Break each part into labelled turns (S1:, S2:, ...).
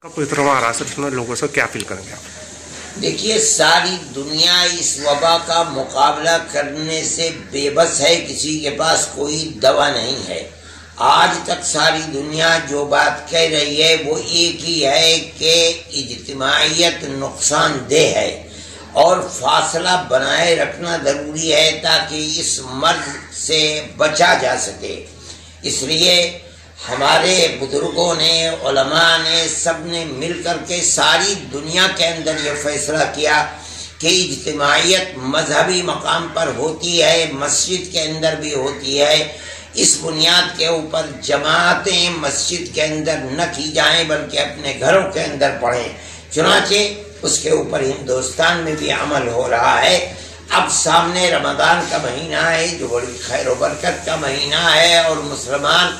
S1: का सिर्फ लोगों से क्या अपील करेंगे आप?
S2: देखिए, सारी दुनिया इस वबा का मुकाबला करने से बेबस है, किसी के पास कोई दवा नहीं है। आज तक सारी दुनिया जो बात कह रही है वो एक ही है कि इज्तिमाइयत नुकसानदेह है और फासला बनाए रखना ज़रूरी है ताकि इस मर्ज से बचा जा सके। इसलिए हमारे बुजुर्गों ने, उलमा ने, सब ने मिल कर के सारी दुनिया के अंदर ये फैसला किया कि इज्तिमाइयत मजहबी मकाम पर होती है, मस्जिद के अंदर भी होती है। इस बुनियाद के ऊपर जमातें मस्जिद के अंदर न की जाएं बल्कि अपने घरों के अंदर पढ़ें। चुनाचे उसके ऊपर हिंदुस्तान में भी अमल हो रहा है। अब सामने रमज़ान का महीना है जो बड़ी खैर व बरकत का महीना है और मुसलमान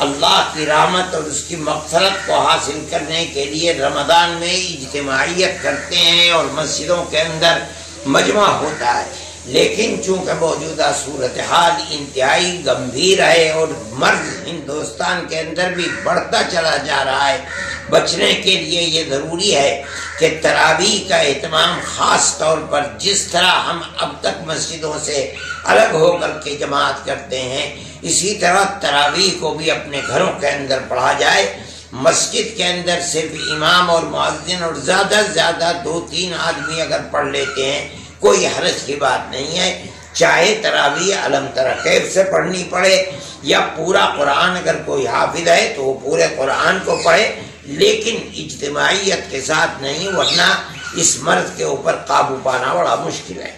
S2: अल्लाह की रहमत और उसकी मग़फ़िरत को हासिल करने के लिए रमज़ान में इज्तिमाइयत करते हैं और मस्जिदों के अंदर मजमा होता है। लेकिन चूँकि मौजूदा सूरत हाल इंतहाई गंभीर है और मर्ज हिंदुस्तान के अंदर भी बढ़ता चला जा रहा है, बचने के लिए ये ज़रूरी है कि तरावीह का एहतमाम ख़ास तौर पर जिस तरह हम अब तक मस्जिदों से अलग होकर के जमात करते हैं, इसी तरह तरावीह को भी अपने घरों के अंदर पढ़ा जाए। मस्जिद के अंदर सिर्फ इमाम और मुअज्जिन और ज़्यादा से ज़्यादा 2-3 आदमी अगर पढ़ लेते हैं कोई हर्ज की बात नहीं है। चाहे तरावीह अलम तरा कैफ से पढ़नी पड़े या पूरा कुरान अगर कोई हाफिज है तो वो पूरे कुरान को पढ़े, लेकिन इज्तिमाइयत के साथ नहीं, वरना इस मर्ज के ऊपर काबू पाना बड़ा मुश्किल है।